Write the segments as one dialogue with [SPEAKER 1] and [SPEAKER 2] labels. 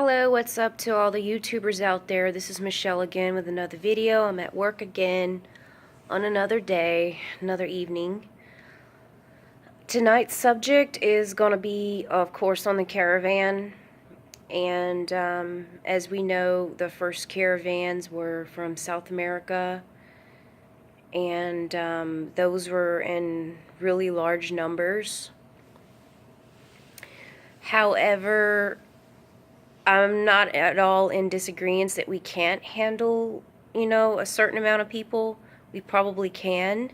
[SPEAKER 1] Hello, what's up to all the YouTubers out there? This is Michelle again with another video. I'm at work again on another day, another evening. Tonight's subject is going to be, of course, on the caravan. And as we know, the first caravans were from South America. And those were in really large numbers. However, I'm not at all in disagreement that we can't handle, a certain amount of people. We probably can,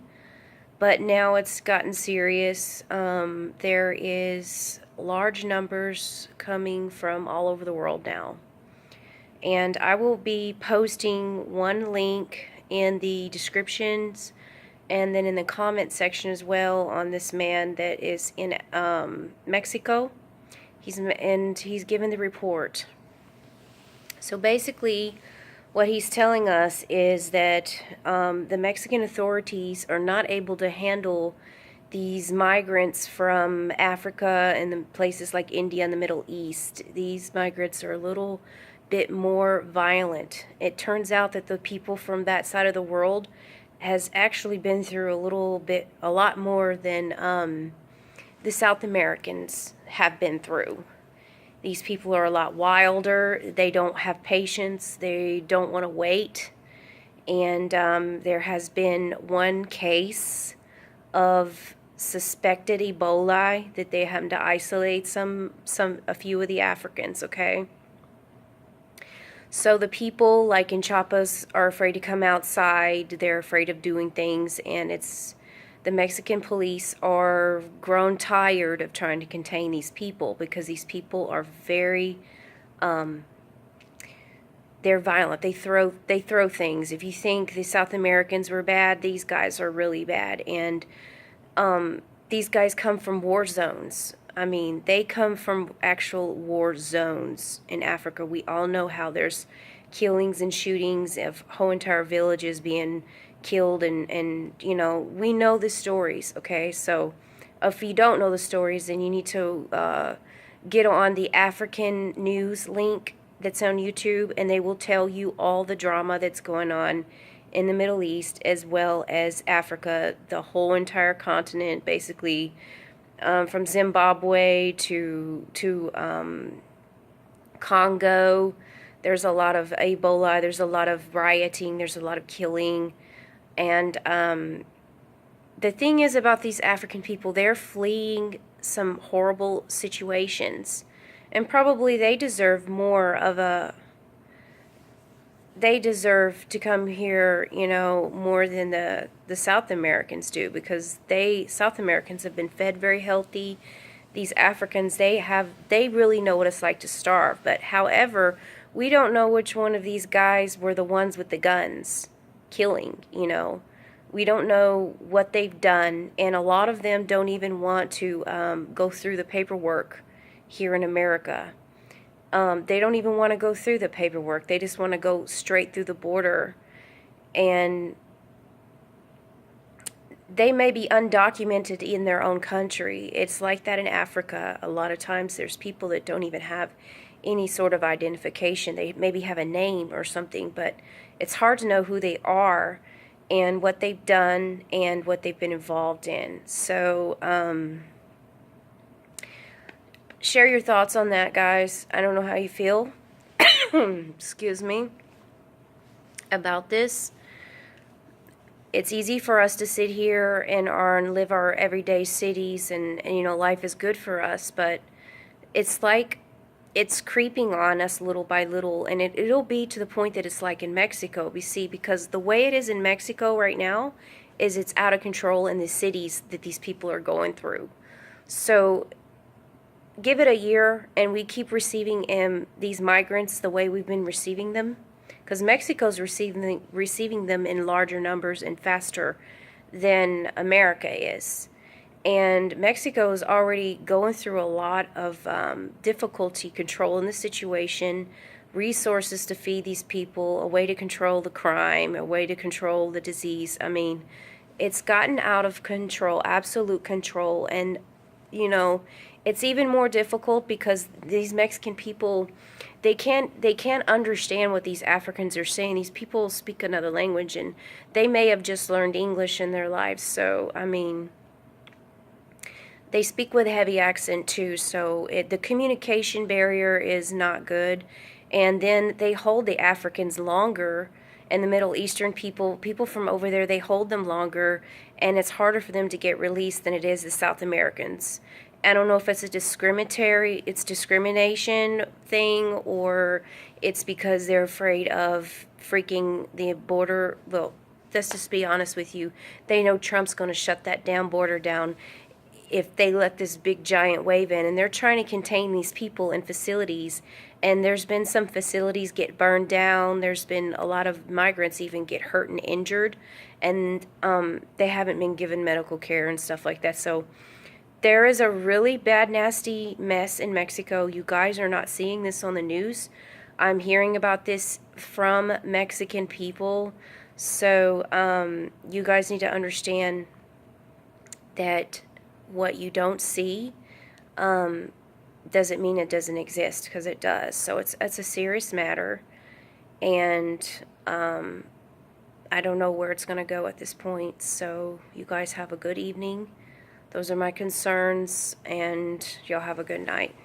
[SPEAKER 1] but now it's gotten serious. There is large numbers coming from all over the world now. And I will be posting one link in the descriptions and then in the comment section as well on this man that is in Mexico. He's given the report. So basically, what he's telling us is that the Mexican authorities are not able to handle these migrants from Africa and the places like India and the Middle East. These migrants are a little bit more violent. It turns out that the people from that side of the world has actually been through a lot more than the South Americans have been through. These people are a lot wilder. They don't have patience. They don't want to wait. And there has been one case of suspected Ebola that they have to isolate a few of the Africans, okay? So the people like in Chiapas are afraid to come outside. They're afraid of doing things, and the Mexican police are grown tired of trying to contain these people because these people are very, they're violent. They throw things. If you think the South Americans were bad, these guys are really bad. And these guys come from war zones. I mean, they come from actual war zones in Africa. We all know how there's killings and shootings of whole entire villages being killed, and we know the stories, okay? So if you don't know the stories, then you need to get on the African news link that's on YouTube, and they will tell you all the drama that's going on in the Middle East as well as Africa, the whole entire continent, basically, from Zimbabwe to Congo. There's a lot of Ebola, there's a lot of rioting, there's a lot of killing. And the thing is about these African people, they're fleeing some horrible situations. And probably they deserve they deserve to come here, more than the South Americans do, because South Americans have been fed very healthy. These Africans, they really know what it's like to starve. But however, we don't know which one of these guys were the ones with the guns killing, We don't know what they've done, and a lot of them don't even want to go through the paperwork here in America. They don't even want to go through the paperwork. They just want to go straight through the border. And they may be undocumented in their own country. It's like that in Africa. A lot of times there's people that don't even have any sort of identification. They maybe have a name or something, but it's hard to know who they are and what they've done and what they've been involved in. So, share your thoughts on that, guys. I don't know how you feel, excuse me, about this. It's easy for us to sit here and live our everyday cities, and life is good for us, but it's like it's creeping on us little by little, and it'll be to the point that it's like in Mexico, we see, because the way it is in Mexico right now is it's out of control in the cities that these people are going through. So give it a year, and we keep receiving these migrants the way we've been receiving them, because Mexico's receiving them in larger numbers and faster than America is. And Mexico is already going through a lot of difficulty controlling the situation, resources to feed these people, a way to control the crime, a way to control the disease. I mean, it's gotten out of control, absolute control. And, it's even more difficult because these Mexican people, they can't understand what these Africans are saying. These people speak another language, and they may have just learned English in their lives. So I mean, they speak with a heavy accent too, so the communication barrier is not good. And then they hold the Africans longer, and the Middle Eastern people from over there, they hold them longer, and it's harder for them to get released than it is the South Americans. I don't know if it's it's discrimination thing, or it's because they're afraid of freaking the border. Well, let's just be honest with you. They know Trump's going to shut that damn border down if they let this big giant wave in, and they're trying to contain these people in facilities, and there's been some facilities get burned down. There's been a lot of migrants even get hurt and injured, and they haven't been given medical care and stuff like that. So there is a really bad, nasty mess in Mexico. You guys are not seeing this on the news. I'm hearing about this from Mexican people. So you guys need to understand that what you don't see doesn't mean it doesn't exist, because it does. So it's a serious matter, and I don't know where it's going to go at this point. So you guys have a good evening. Those are my concerns, and y'all have a good night.